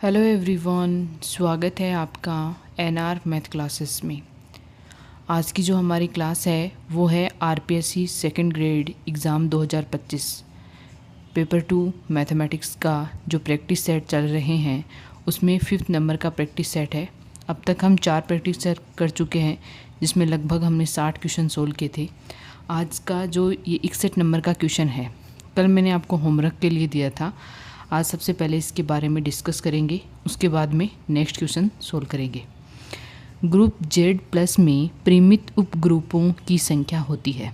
Hello everyone, स्वागत है आपका एनआर मैथ क्लासेस में। आज की जो हमारी क्लास है वो है RPSC second grade exam 2025 paper 2 mathematics का जो प्रैक्टिस सेट चल रहे हैं उसमें 5th नंबर का प्रैक्टिस सेट है। अब तक हम 4 प्रैक्टिस सेट कर चुके हैं जिसमें लगभग हमने 60 क्वेश्चन सोल्व किए थे। आज का जो ये 61 नंबर का क्वेश्चन है, कल मैंने आपको होमवर्क के लिए दिया था। आज सबसे पहले इसके बारे में डिस्कस करेंगे, उसके बाद में नेक्स्ट क्वेश्चन सोल्व करेंगे। ग्रुप जेड प्लस में परिमित उपग्रुपों की संख्या होती है।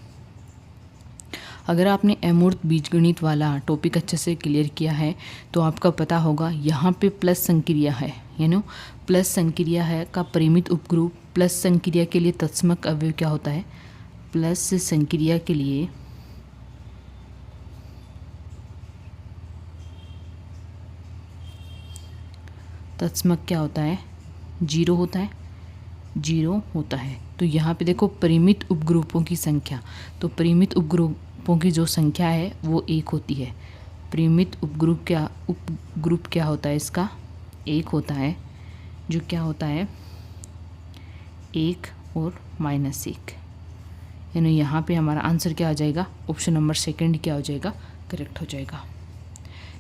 अगर आपने अमूर्त बीजगणित वाला टॉपिक अच्छे से क्लियर किया है तो आपका पता होगा यहाँ पे प्लस संक्रिया है, प्लस संक्रिया है का परिमित उपग्रुप। प्लस संक्रिया के लिए तत्समक अवयव क्या होता है? प्लस संक्रिया के लिए तत्समक क्या होता है? जीरो होता है, जीरो होता है। तो यहाँ पे देखो परिमित उपग्रुपों की संख्या, तो परिमित उपग्रुपों की जो संख्या है वो 1 होती है। परिमित उपग्रुप क्या होता है? इसका 1 होता है, जो क्या होता है 1 और -1, यानी यहाँ पे हमारा आंसर क्या आ जाएगा? ऑप्शन नंबर सेकंड क्या हो जाएगा? करेक्ट हो जाएगा।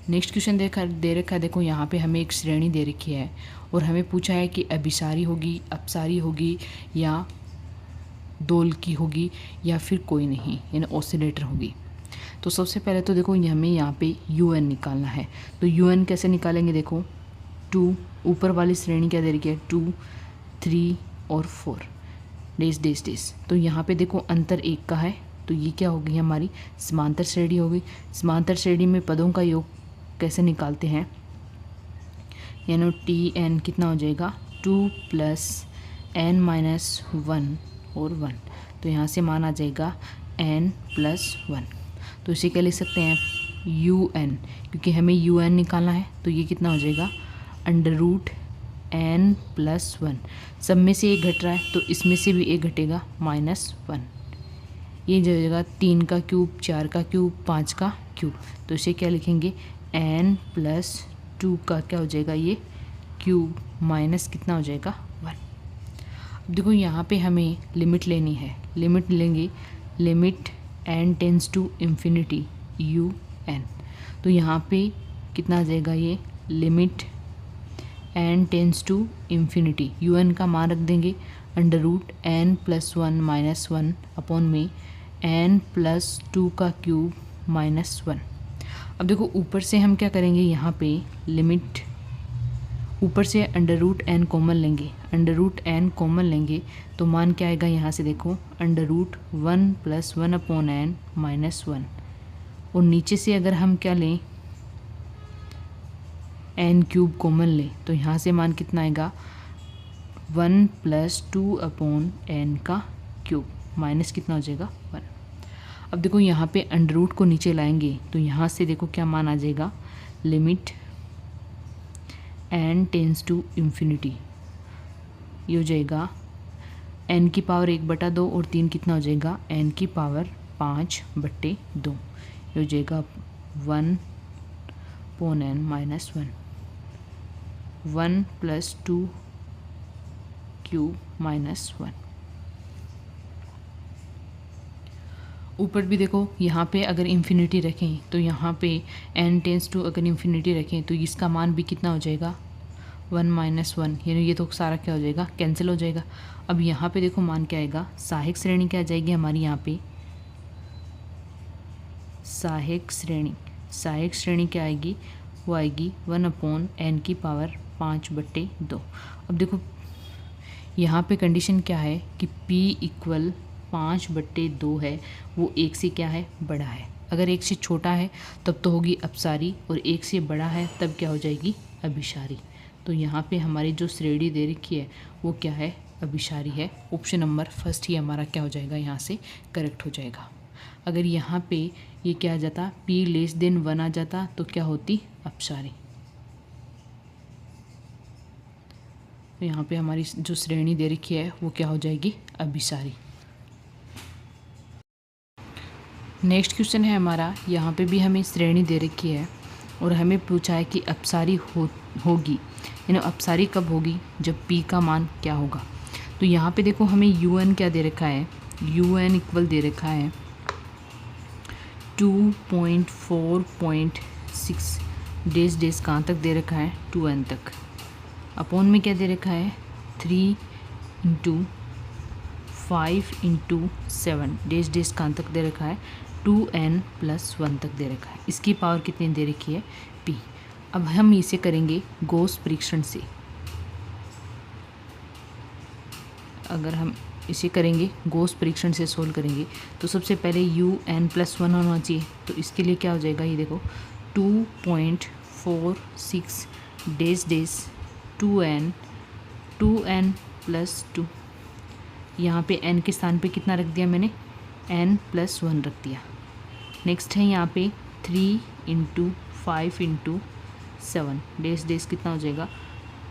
नेक्स्ट क्वेश्चन दे रखा है, देखो यहाँ पे हमें एक श्रेणी दे रखी है और हमें पूछा है कि अभिसारी होगी, अपसारी होगी या दोल की होगी या फिर कोई नहीं, यानी ऑसिलेटर होगी। तो सबसे पहले तो देखो हमें यहाँ पे UN निकालना है। तो UN कैसे निकालेंगे? देखो 2 ऊपर वाली श्रेणी क्या दे रखी है? 2, 3 और 4 डेस डेस डेस। तो यहाँ पे देखो अंतर 1 का है, तो ये क्या होगी? हमारी समांतर श्रेणी होगी। समांतर श्रेणी में पदों का योग कैसे निकालते हैं? यानी TN कितना हो जाएगा? 2 + n - 1 और 1। तो यहाँ से मान आ जाएगा n + 1। तो इसे क्या लिख सकते हैं? UN, क्योंकि हमें UN निकालना है। तो ये कितना हो जाएगा? √n + 1। सब में से 1 घट रहा है तो इसमें से भी 1 घटेगा, -1। ये जो जाएगा 3 का क्यूब, 4 का क्यूब, 5 का क्यूब। तो इसे क्या लिखेंगे? n + 2 का क्या हो जाएगा? ये क्यूब माइनस कितना हो जाएगा? 1। अब देखो यहाँ पे हमें लिमिट लेनी है। लिमिट लेंगे, limit n tends to infinity UN। तो यहाँ पे कितना आ जाएगा? ये limit n tends to infinity UN का मान रख देंगे √n + 1 - 1 अपॉन में n + 2 का क्यूब -1। अब देखो ऊपर से हम क्या करेंगे? यहाँ पे लिमिट ऊपर से √n कॉमन लेंगे, √n कॉमन लेंगे तो मान क्या आएगा? यहाँ से देखो √1 + 1 अपॉन n -1। और नीचे से अगर हम क्या लें? n क्यूब कॉमन लें तो यहाँ से मान कितना आएगा? 1 + 2 अपॉन n का क्यूब माइनस कितना हो जाएगा? 1। अब देखो यहाँ पे अंडर को नीचे लाएंगे तो यहाँ से देखो क्या मान आ जाएगा? Limit n tends to infinity, ये हो जाएगा n की पावर 1/2 और 3 कितना हो जाएगा? n की पावर 5/2, ये हो जाएगा 1 अपॉन n -1। 1 + 2 क्यूब -1। ऊपर भी देखो यहाँ पे अगर इन्फिनिटी रखें तो यहाँ पे n टेंस टू अगर इन्फिनिटी रखें तो इसका मान भी कितना हो जाएगा? 1 - 1, यानी ये तो सारा क्या हो जाएगा? कैंसिल हो जाएगा। अब यहाँ पे देखो मान क्या आएगा? सहायक श्रेणी क्या आ जाएगी हमारी? यहाँ पे सहायक श्रेणी क्या आएगी? वो आएगी 1 अपॉन n की पावर 5/2। अब देखो यहाँ पे कंडीशन क्या है कि p = 5/2 है, वो 1 से क्या है? बड़ा है। अगर 1 से छोटा है तब तो होगी अपसारी, और 1 से बड़ा है तब क्या हो जाएगी? अभिसारी। तो यहाँ पे हमारी जो श्रेणी दे रखी है वो क्या है? अभिसारी है। ऑप्शन नंबर फर्स्ट ही हमारा क्या हो जाएगा? यहाँ से करेक्ट हो जाएगा। अगर यहाँ पे ये क्या आ जाता? p < 1 आ जाता तो क्या होती? अपसारी। तो यहाँ पे हमारी जो श्रेणी दे रखी है वो क्या हो जाएगी? अभिसारी। नेक्स्ट क्वेश्चन है हमारा, यहाँ पे भी हमें श्रेणी दे रखी है और हमें पूछा है कि अपसारी होगी यानी अपसारी कब होगी, जब p का मान क्या होगा। तो यहाँ पे देखो हमें un क्या दे रखा है, un इक्वल दे रखा है 2.4.6 डेज डेज कहाँ तक दे रखा है, 2n तक। अपॉन में क्या दे रखा है, 3 इंटू 5 इंटू 7 डेज डेज कहाँ तक दे रखा है, 2n + 1 तक दे रखा है। इसकी पावर कितनी दे रखी है, p। अब हम इसे करेंगे गॉस परीक्षण से। अगर हम इसे करेंगे गॉस परीक्षण से सोल्व करेंगे तो सबसे पहले un + 1 होना चाहिए। तो इसके लिए क्या हो जाएगा, ये देखो 2.46 डेज डेज 2n + 2। यहाँ पे n के स्थान पे कितना रख दिया मैंने, n + 1 रख दिया। नेक्स्ट है यहाँ पे 3 इंटू 5 इंटू 7 डेज डेज कितना हो जाएगा,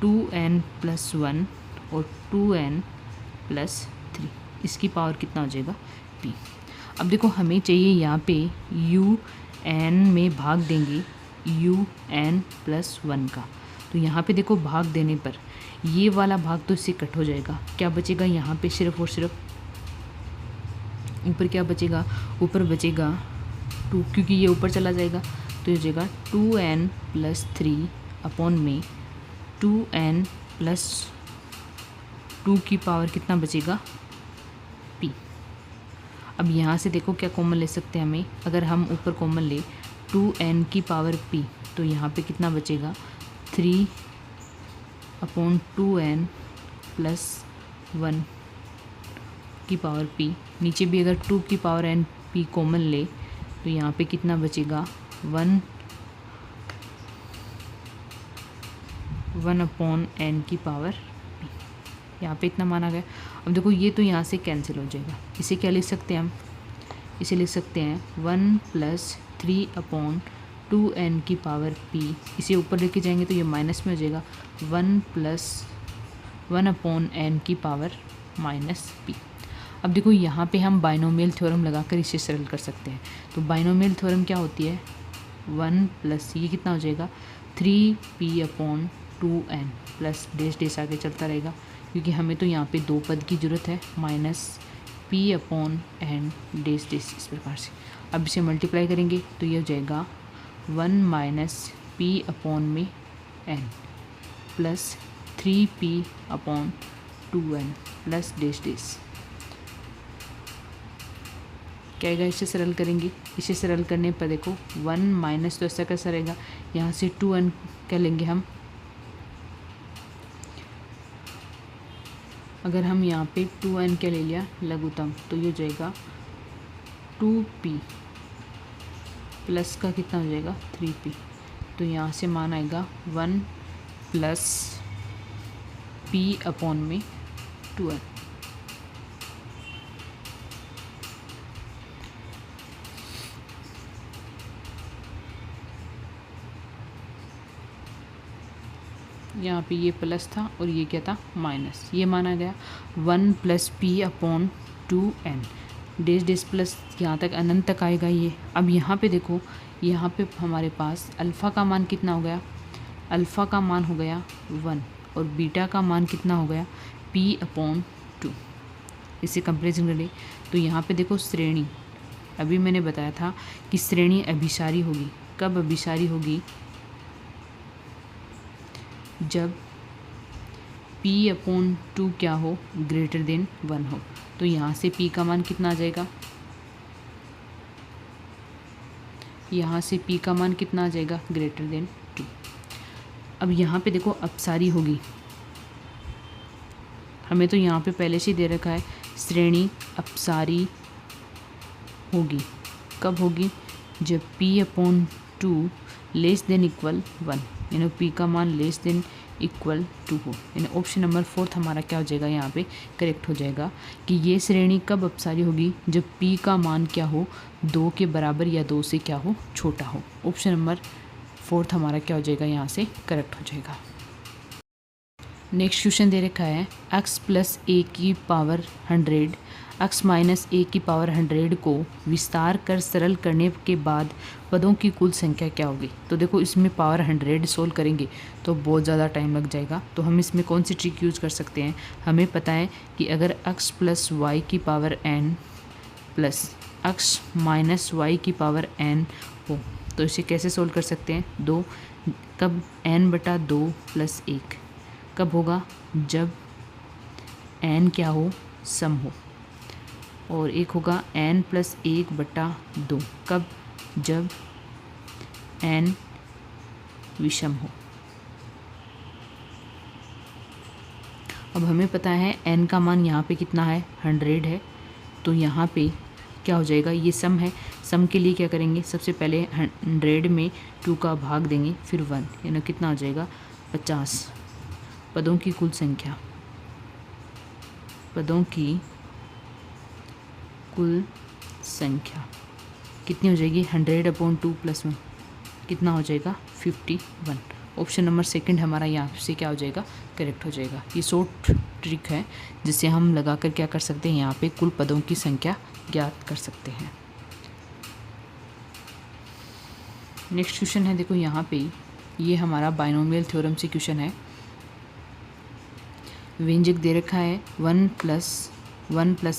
2n + 1 और 2n + 3। इसकी पावर कितना हो जाएगा, p। अब देखो हमें चाहिए यहाँ पे un में भाग देंगे un + 1 का। तो यहाँ पे देखो भाग देने पर ये वाला भाग तो इससे कट हो जाएगा। क्या बचेगा यहाँ पे, सिर्फ और सिर्फ ऊपर क्या बचेगा, ऊपर बचेगा 2, क्योंकि ये ऊपर चला जाएगा। तो ये हो जाएगा 2n + 3 अपॉन में 2n + 2 की पावर कितना बचेगा, p। अब यहाँ से देखो क्या कॉमन ले सकते हैं हमें, अगर हम ऊपर कॉमन ले 2n की पावर p, तो यहाँ पे कितना बचेगा, 3/2n + 1 की पावर p। नीचे भी अगर 2 की पावर n p कॉमन ले तो यहाँ पे कितना बचेगा, 1/n की पावर p। यहाँ पे इतना माना गया। अब देखो ये तो यहाँ से कैंसिल हो जाएगा। इसे क्या लिख सकते हैं हम, इसे लिख सकते हैं 1 + 3/2n की पावर p। इसे ऊपर लेके जाएंगे तो ये माइनस में हो जाएगा, 1 + 1/n की पावर -p। अब देखो यहाँ पे हम बाइनोमियल थ्योरम लगाकर इसे सरल कर सकते हैं। तो बाइनोमियल थ्योरम क्या होती है, 1 + ये कितना हो जाएगा, 3p/2n प्लस डेस डेस आगे चलता रहेगा, क्योंकि हमें तो यहाँ पे 2 पद की ज़रूरत है, -p/n डेस डेस इस प्रकार से। अब इसे मल्टीप्लाई करेंगे तो ये हो जाएगा 1 - p/n प्लस 3p/2n प्लस डेस डेस। क्या आएगा, इसे सरल करेंगे। इसे सरल करने पर देखो 1 माइनस तो ऐसा कैसा रहेगा, यहाँ से 2n क्या लेंगे हम, अगर हम यहाँ पे 2n क्या ले लिया लघुत्तम, तो ये हो जाएगा 2p प्लस का कितना हो जाएगा 3p। तो यहाँ से मान आएगा 1 + p/2n। यहाँ पे ये प्लस था और ये क्या था माइनस, ये माना गया 1 + p/2n डेस डेस प्लस यहाँ तक अनंत तक आएगा ये। अब यहाँ पे देखो, यहाँ पे हमारे पास अल्फ़ा का मान कितना हो गया, अल्फ़ा का मान हो गया 1 और बीटा का मान कितना हो गया p/2। इसे कंपेरिजन करें तो यहाँ पे देखो श्रेणी, अभी मैंने बताया था कि श्रेणी अभिसारी होगी। कब अभिसारी होगी, जब p/2 क्या हो, > 1 हो। तो यहाँ से p का मान कितना आ जाएगा, यहाँ से p का मान कितना आ जाएगा > 2। अब यहाँ पे देखो अपसारी होगी, हमें तो यहाँ पे पहले से दे रखा है श्रेणी अपसारी होगी। कब होगी, जब p/2 < 1, यानी p का मान < 2 हो। यानी ऑप्शन नंबर 4 हमारा क्या हो जाएगा, यहाँ पे करेक्ट हो जाएगा कि ये श्रेणी कब अपसारी होगी, जब p का मान क्या हो 2 के बराबर या 2 से क्या हो छोटा हो। ऑप्शन नंबर 4 हमारा क्या हो जाएगा, यहाँ से करेक्ट हो जाएगा। नेक्स्ट क्वेश्चन दे रखा है x + a की पावर 100 x माइनस ए की पावर 100 को विस्तार कर सरल करने के बाद पदों की कुल संख्या क्या होगी। तो देखो इसमें पावर 100 सोल्व करेंगे तो बहुत ज़्यादा टाइम लग जाएगा। तो हम इसमें कौन सी ट्रिक यूज़ कर सकते हैं, हमें पता है कि अगर x प्लस वाई की power n plus x minus y की पावर n हो तो इसे कैसे सोल्व कर सकते हैं। 2 कब n/2 प्लस 1 कब होगा, जब n क्या हो, सम हो, और एक होगा n प्लस 1/2 कब, जब n विषम हो। अब हमें पता है n का मान यहाँ पे कितना है, 100 है, तो यहाँ पे क्या हो जाएगा, ये सम है। सम के लिए क्या करेंगे, सबसे पहले 100 में 2 का भाग देंगे, फिर 1, यानी कितना हो जाएगा 50। पदों की कुल संख्या, पदों की कुल संख्या कितनी हो जाएगी, 100/2 + 1 कितना हो जाएगा 51। ऑप्शन नंबर सेकंड हमारा यहाँ से क्या हो जाएगा, करेक्ट हो जाएगा। ये शॉर्ट ट्रिक है जिससे हम लगाकर क्या कर सकते हैं, यहाँ पे कुल पदों की संख्या ज्ञात कर सकते हैं। नेक्स्ट क्वेश्चन है, देखो यहाँ पे ये हमारा बाइनोमियल थ्योरम से क्वेश्चन है। व्यंजक दे रखा है 1 +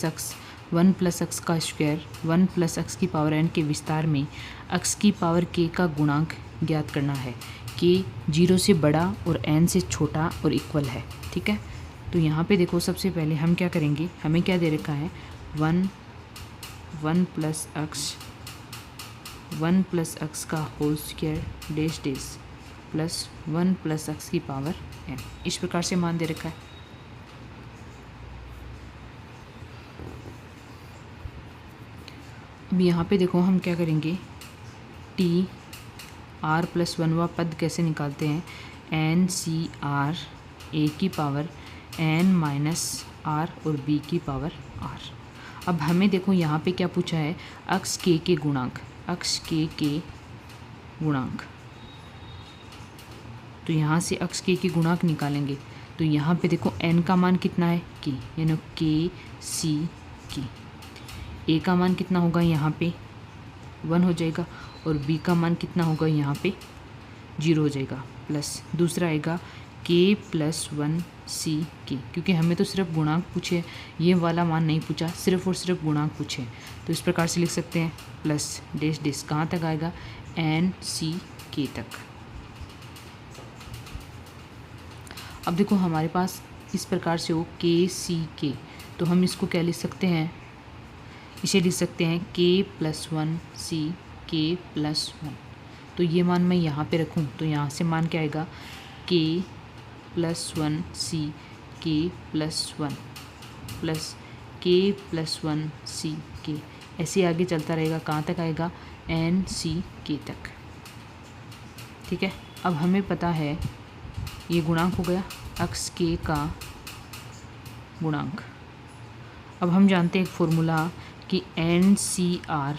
x 1 + x का स्क्वायर 1 + x की पावर n के विस्तार में x की पावर k का गुणांक ज्ञात करना है। k 0 से बड़ा और n से छोटा और इक्वल है, ठीक है। तो यहाँ पे देखो सबसे पहले हम क्या करेंगे, हमें क्या दे रखा है 1 + x का whole square dash dash plus 1 + x की पावर n, इस प्रकार से मान दे रखा है। अब यहाँ पे देखो हम क्या करेंगे, t r+1वां पद कैसे निकालते हैं, n/r a की पावर n माइनस r और b की पावर r। अब हमें देखो यहाँ पे क्या पूछा है, x k के गुणांक, x k के गुणांक, तो यहाँ से x k के गुणांक निकालेंगे। तो यहाँ पे देखो n का मान कितना है k, यानी k c k। a का मान कितना होगा, यहाँ पे 1 हो जाएगा, और b का मान कितना होगा, यहाँ पे 0 हो जाएगा, प्लस दूसरा आएगा k + 1 c k, क्योंकि हमें तो सिर्फ गुणांक पूछे, ये वाला मान नहीं पूछा, सिर्फ और सिर्फ गुणांक पूछे। तो इस प्रकार से लिख सकते हैं, प्लस डैश डैश कहाँ तक आएगा, n c k तक। अब देखो हमारे पास इस प्रकार से हो k c k, तो हम इसको क्या लिख सकते हैं, इसे लिख सकते हैं k + 1 c k + 1। तो ये मान मैं यहाँ पे रखूँ तो यहाँ से मान क्या आएगा, k + 1 c k + 1 plus k + 1 c k, ऐसे आगे चलता रहेगा, कहाँ तक आएगा, n c k तक, ठीक है। अब हमें पता है ये गुणांक हो गया x k का गुणांक। अब हम जानते हैं एक फॉर्मूला कि NCR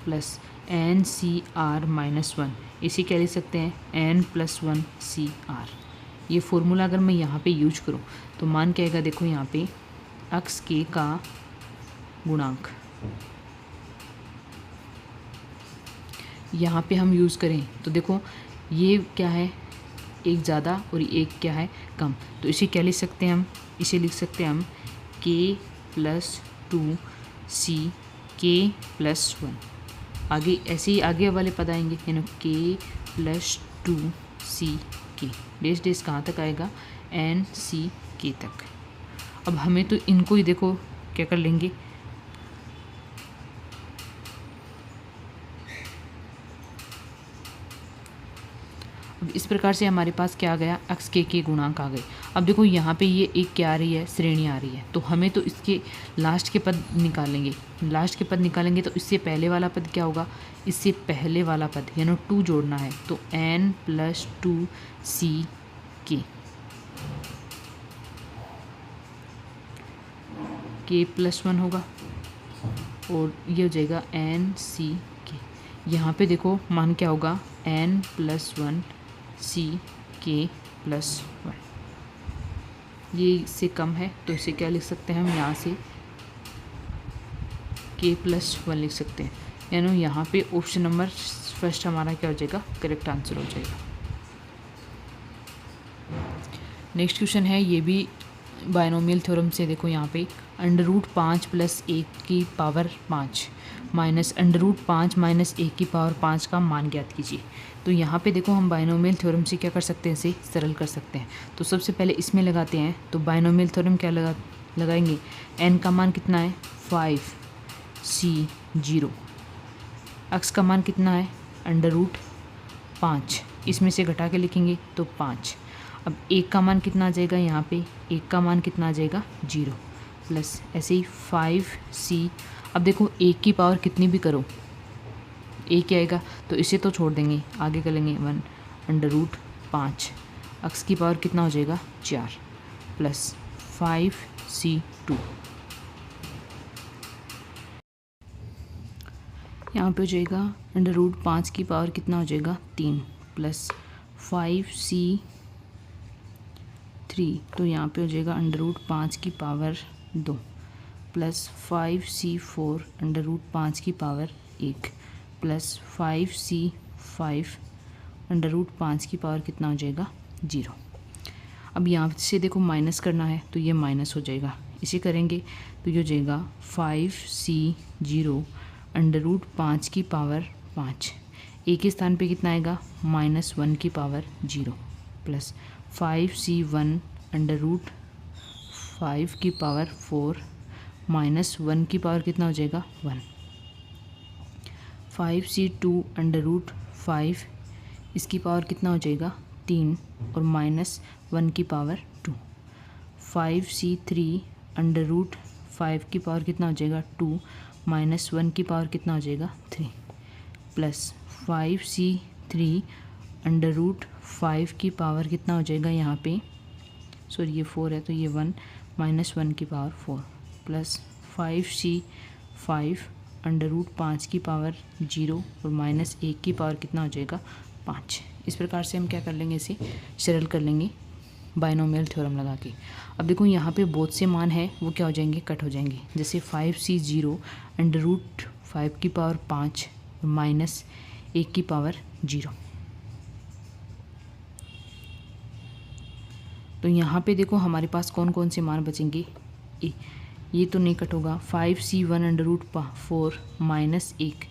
+ NCR-1, इसे क्या लिख सकते हैं, n + 1 CR। ये फॉर्मूला अगर मैं यहाँ पे यूज करूँ तो मान क्या आएगा, देखो यहाँ पे x k का गुणांक यहाँ पे हम यूज़ करें तो देखो ये क्या है, एक ज़्यादा और एक क्या है, कम। तो इसे क्या लिख सकते हैं हम, इसे लिख सकते हैं हम k + 2 c k + 1। आगे ऐसे ही आगे वाले पद आएंगे, यानी k + 2 c k dash dash कहाँ तक आएगा, n c k तक। अब हमें तो इनको ही देखो क्या कर लेंगे, अब इस प्रकार से हमारे पास क्या आ गया, x k के गुणांक आ गए। अब देखो यहाँ पे ये एक क्या आ रही है, श्रेणी आ रही है, तो हमें तो इसके लास्ट के पद निकालेंगे। लास्ट के पद निकालेंगे तो इससे पहले वाला पद क्या होगा, इससे पहले वाला पद यानी 2 जोड़ना है, तो n + 2 c k k + 1 होगा, और ये हो जाएगा n c k। यहाँ पे देखो मान क्या होगा, n + 1 c k + 1। ये इससे कम है तो इसे क्या लिख सकते हैं हम, यहाँ से a+1 लिख सकते हैं, यानी यहाँ पे ऑप्शन नंबर फर्स्ट हमारा क्या हो जाएगा, करेक्ट आंसर हो जाएगा। नेक्स्ट क्वेश्चन है, ये भी बायनोमियल थ्योरम से। देखो यहाँ पे √5 + 1 की पावर 5 माइनस √5 - 1 की पावर 5 का मान ज्ञात कीजिए। तो यहाँ पे देखो हम बायनोमियल थ्योरम से क्या कर सकते हैं, इसे सरल कर सकते हैं। तो सबसे पहले इसमें लगाते हैं। तो बायनोमियल थ्योरम क्या लगाएंगे, n का मान कितना है 5 c 0, x का मान कितना है √5, इसमें से घटा के लिखेंगे तो 5। अब 1 का मान कितना आ जाएगा, यहाँ पे 1 का मान कितना आ जाएगा 0, प्लस ऐसे ही 5c। अब देखो 1 की पावर कितनी भी करो एक ही आएगा, तो इसे तो छोड़ देंगे, आगे कर लेंगे 1/5। x की पावर कितना हो जाएगा 4, प्लस 5c2। यहाँ पे हो जाएगा √5 की पावर कितना हो जाएगा 3, प्लस 5c3। तो यहाँ पे हो जाएगा √5 की पावर 2, प्लस 5c4 √5 की पावर 1, प्लस 5c5 √5 की पावर कितना हो जाएगा 0। अब यहाँ से देखो माइनस करना है, तो ये माइनस हो जाएगा। इसे करेंगे तो ये हो जाएगा 5c0 √5 की पावर 5, एक के स्थान पे कितना आएगा -1 की पावर 0, प्लस 5c1 √5 की पावर 4 -1 की पावर कितना हो जाएगा 1, 5c2 √5 इसकी पावर कितना हो जाएगा 3 और -1 की पावर 2, 5c3 √5 की पावर कितना हो जाएगा 2 -1 की पावर कितना हो जाएगा 3, प्लस 5c3 √5 की पावर कितना हो जाएगा, यहाँ पे सॉरी ये 4 है तो ये 1 -1 की पावर 4, प्लस 5c5 √5 की पावर 0 और -1 की पावर कितना हो जाएगा 5। इस प्रकार से हम क्या कर लेंगे, इसे सरल कर लेंगे बायनोमियल थ्योरम लगा के। अब देखो यहाँ पे बहुत से मान है वो क्या हो जाएंगे, कट हो जाएंगे। जैसे 5c0 √5 की पावर 5 और -1 की पावर 0। तो यहाँ पे देखो हमारे पास कौन कौन से मान बचेंगे, ये तो नहीं कट होगा। 5c1 √4 -1,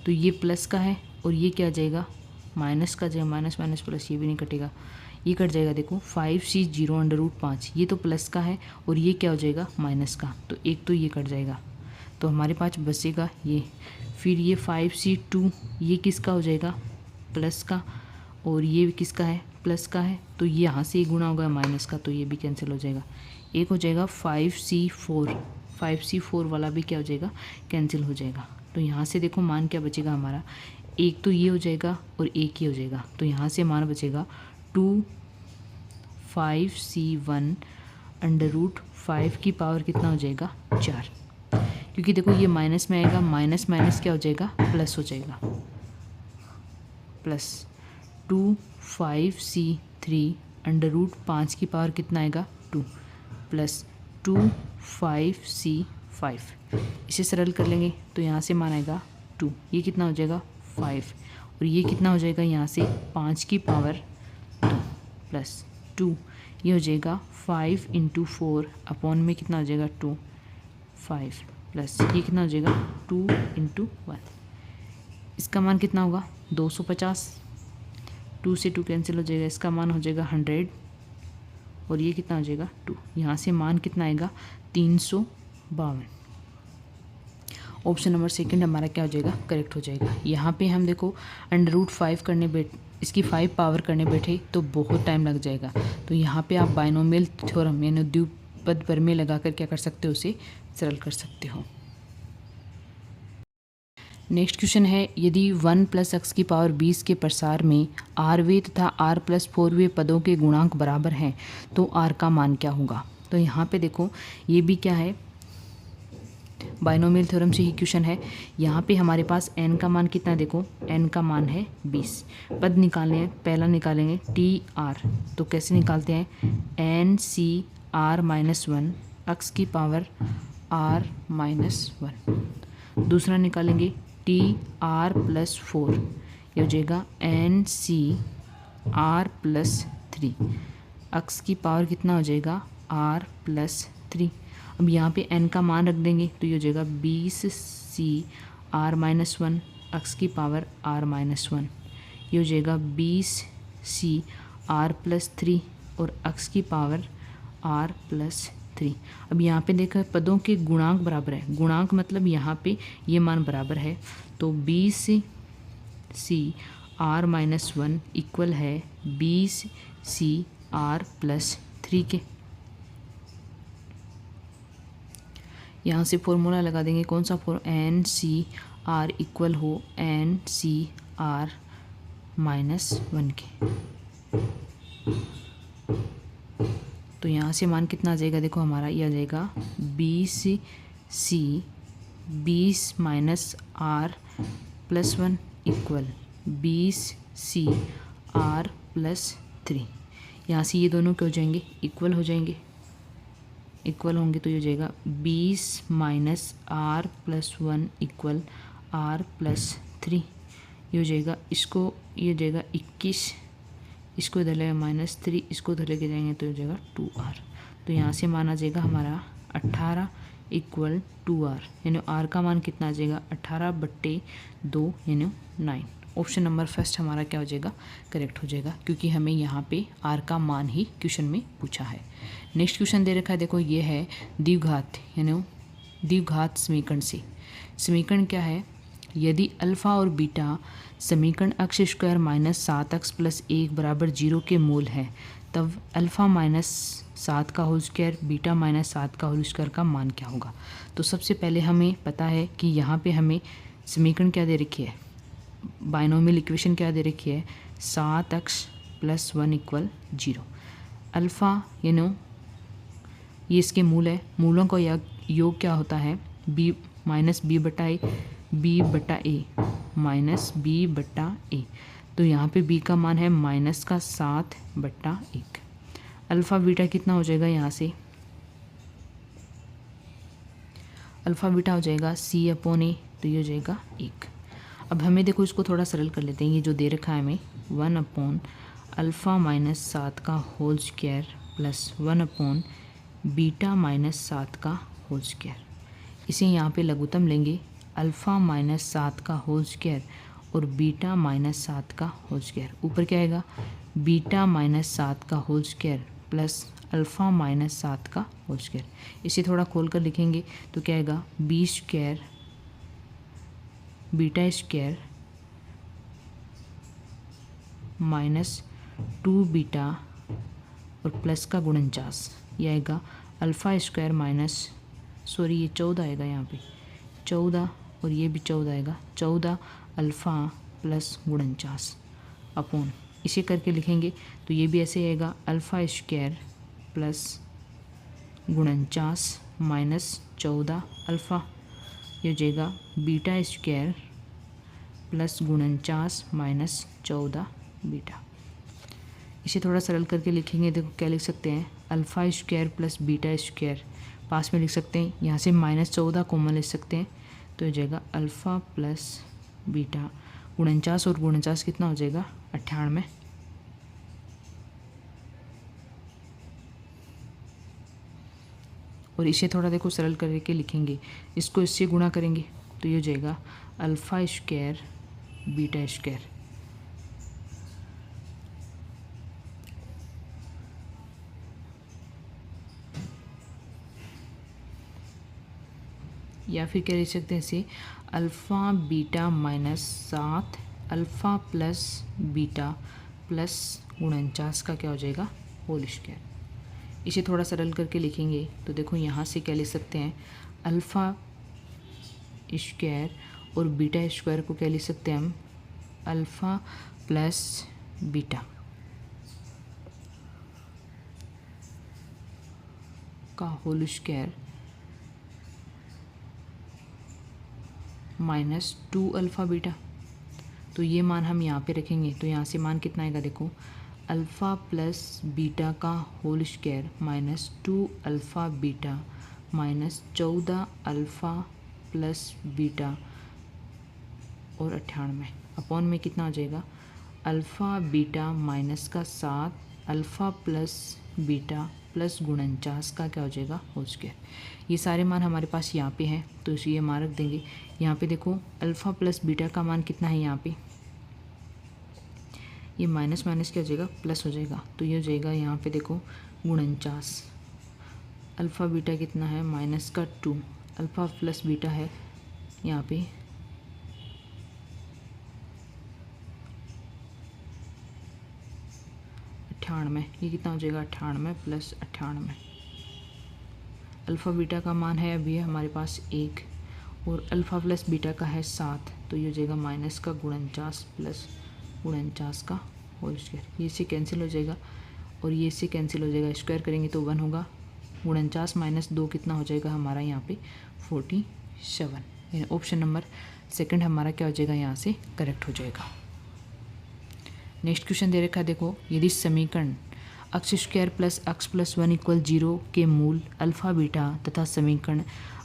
तो ये प्लस का है और ये क्या आ जाएगा माइनस का जाएगा, माइनस माइनस प्लस, ये भी नहीं कटेगा, ये कट जाएगा। देखो 5c0 √5 ये तो प्लस का है और ये क्या हो जाएगा माइनस का, तो एक तो ये कट जाएगा, तो हमारे पास बचेगा ये। फिर ये 5c2 ये किसका हो जाएगा प्लस का, और ये किसका है प्लस का है, तो ये यहाँ से गुणा होगा माइनस का, तो ये भी कैंसिल हो जाएगा। एक हो जाएगा 5c4 वाला भी क्या हो जाएगा कैंसिल हो जाएगा। तो यहाँ से देखो मान क्या बचेगा हमारा, एक तो ये हो जाएगा और एक ही हो जाएगा, तो यहाँ से मान बचेगा 2 5c1 √5 की पावर कितना हो जाएगा 4, क्योंकि देखो ये माइनस में आएगा, माइनस माइनस क्या हो जाएगा प्लस हो जाएगा, प्लस 2 5c3 √5 की पावर कितना आएगा 2, प्लस 2 5c5। इसे सरल कर लेंगे तो यहाँ से मान आएगा 2, ये कितना हो जाएगा 5 और ये कितना हो जाएगा यहाँ से 5 की पावर 2 प्लस 2, ये हो जाएगा 5 × 4 अपॉन में कितना हो जाएगा 2 5 प्लस ये कितना हो जाएगा 2 × 1, इसका मान कितना होगा 250, 2 से 2 कैंसिल हो जाएगा, इसका मान हो जाएगा 100 और ये कितना हो जाएगा 2, यहाँ से मान कितना आएगा 352। ऑप्शन नंबर सेकंड हमारा क्या हो जाएगा करेक्ट हो जाएगा। यहाँ पे हम देखो √5 करने इसकी 5 पावर करने बैठे तो बहुत टाइम लग जाएगा, तो यहाँ पे आप बायनोमियल थ्योरम यानी द्विपद प्रमेय लगाकर क्या कर सकते हो, उसे सरल कर सकते हो। नेक्स्ट क्वेश्चन है, यदि 1 + x की पावर 20 के प्रसार में r तथा r + 4 पदों के गुणांक बराबर हैं तो r का मान क्या होगा। तो यहाँ पे देखो ये भी क्या है बायनोमियल थ्योरम से ही क्वेश्चन है। यहाँ पे हमारे पास n का मान कितना है, देखो n का मान है 20, पद निकालने हैं, पहला निकालेंगे tr, तो कैसे निकालते हैं NCr - 1 x की पावर r - 1, दूसरा निकालेंगे टी आर प्लस 4, ये हो जाएगा n C r plus 3। X की पावर कितना हो जाएगा आर प्लस 3। अब यहाँ पे n का मान रख देंगे तो ये हो जाएगा 20 सी आर माइनस 1, एक्स की पावर आर माइनस 1, ये हो जाएगा 20 सी आर प्लस 3 और एक्स की पावर आर प्लस 3। अब यहाँ पे देखो पदों के गुणांक बराबर है, गुणांक मतलब यहाँ पे ये मान बराबर है, तो 20 सी आर माइनस 1 इक्वल है 20 सी आर प्लस 3 के। यहाँ से फॉर्मूला लगा देंगे, कौन सा एन सी आर इक्वल हो एन सी आर माइनस 1 के। तो यहाँ से मान कितना आ जाएगा, देखो हमारा ये आ जाएगा 20 C 20 minus r plus 1 equal 20 C r plus 3। यहाँ से ये दोनों क्या हो जाएंगे, इक्वल हो जाएंगे, इक्वल होंगे तो ये हो जाएगा 20 minus r plus 1 equal r plus 3। ये हो जाएगा, इसको ये हो जाएगा 21, इसको इधर लेगा -3, इसको इधर लेके जाएंगे तो हो जाएगा 2r। तो यहाँ से मान आ जाएगा हमारा 18 इक्वल 2r, यानी r का मान कितना आ जाएगा 18/2 यानी 9। ऑप्शन नंबर फर्स्ट हमारा क्या हो जाएगा, करेक्ट हो जाएगा, क्योंकि हमें यहाँ पे r का मान ही क्वेश्चन में पूछा है। नेक्स्ट क्वेश्चन दे रखा है, देखो ये है द्विघात यानी द्विघात समीकरण से। समीकरण क्या है, यदि अल्फ़ा और बीटा समीकरण x square minus 7x plus 1 बराबर 0 के मूल है, तब अल्फ़ा माइनस 7 का होल स्क्वायर बीटा माइनस 7 का होल स्क्वायर का मान क्या होगा। तो सबसे पहले हमें पता है कि यहाँ पे हमें समीकरण क्या दे रखी है, बाइनोमियल इक्वेशन क्या दे रखी है, 7x प्लस 1 इक्वल 0। अल्फ़ा यानी ये इसके मूल है, मूलों का योग क्या होता है b माइनस बी बटा ए माइनस बी बटा ए। तो यहाँ पे b का मान है माइनस का 7/1। अल्फ़ा बीटा कितना हो जाएगा, यहाँ से अल्फ़ा बीटा हो जाएगा c/a, तो ये हो जाएगा 1। अब हमें देखो इसको थोड़ा सरल कर लेते हैं, ये जो दे रखा है हमें 1/अल्फ़ा माइनस 7 का whole square plus 1/ beta minus 7 का होल स्क्वायर। इसे यहाँ पे लघुत्तम लेंगे, अल्फ़ा माइनस 7 का होल स्क्वायर और बीटा माइनस 7 का होल स्क्वायर। ऊपर क्या आएगा, बीटा माइनस 7 का whole square plus alpha minus 7 का होल स्क्वायर। इसे थोड़ा खोल कर लिखेंगे तो क्या आएगा, b square beta square minus 2 beta और प्लस का गुणनचास, ये आएगा अल्फ़ा स्क्वायर माइनस ये 14 आएगा, यहाँ पे 14 और ये भी 14 आएगा, 14 अल्फ़ा प्लस गुणनचास अपॉन, इसे करके लिखेंगे तो ये भी ऐसे आएगा अल्फ़ा स्क्वायर प्लस गुणनचास माइनस 14 अल्फ़ा, ये हो जाएगा बीटा स्क्वायर प्लस गुणनचास माइनस 14 बीटा। इसे थोड़ा सरल करके लिखेंगे, देखो क्या लिख सकते हैं, alpha square plus beta square पास में लिख सकते हैं, यहाँ से -14 कॉमन लिख सकते हैं, तो हो जाएगा अल्फ़ा प्लस बीटा, गुणनचास और गुणनचास कितना हो जाएगा 98। और इसे थोड़ा देखो सरल करके लिखेंगे, इसको इससे गुणा करेंगे तो ये हो जाएगा अल्फ़ा स्क्वायर बीटा स्क्वायर, या फिर क्या लिख सकते हैं इसे, alpha beta minus 7 alpha plus beta plus गुणनचास का क्या हो जाएगा होल स्क्वायर। इसे थोड़ा सरल करके लिखेंगे तो देखो यहाँ से क्या लिख सकते हैं, अल्फ़ा स्क्वायर और बीटा स्क्वायर को क्या लिख सकते हैं हम, अल्फ़ा प्लस बीटा का whole square minus 2 alpha beta. तो ये मान हम यहाँ पे रखेंगे तो यहाँ से मान कितना आएगा, देखो अल्फ़ा प्लस बीटा का whole square minus 2 alpha beta minus 14 alpha plus beta और 98 अपॉन में कितना हो जाएगा अल्फ़ा बीटा माइनस का 7 अल्फ़ा प्लस बीटा प्लस गुणनचास का क्या हो जाएगा होल स्क्वायर। ये सारे मान हमारे पास यहाँ पे हैं तो इसे ये मान रख देंगे। यहाँ पे देखो अल्फ़ा प्लस बीटा का मान कितना है, यहाँ पे ये माइनस माइनस क्या हो जाएगा प्लस हो जाएगा, तो ये हो जाएगा यहाँ पे देखो गुणनचास। अल्फ़ा बीटा कितना है माइनस का 2 अल्फ़ा प्लस बीटा है यहाँ पे 98, ये कितना हो जाएगा 98 प्लस 98। अल्फ़ा बीटा का मान है अभी हमारे पास 1 और अल्फ़ा प्लस बीटा का है 7, तो ये हो जाएगा माइनस का गुणनचास प्लस गुणनचास का होल स्क्वायर। ये इससे कैंसिल हो जाएगा और ये इससे कैंसिल हो जाएगा, स्क्वायर करेंगे तो 1 होगा। गुणनचास माइनस 2 कितना हो जाएगा हमारा यहाँ पे 47। ऑप्शन नंबर सेकंड हमारा क्या हो जाएगा यहाँ से करेक्ट हो जाएगा। नेक्स्ट क्वेश्चन दे रखा है देखो, यदि समीकरण x square plus x plus 1 equal 0 के मूल अल्फ़ा बीटा तथा समीकरण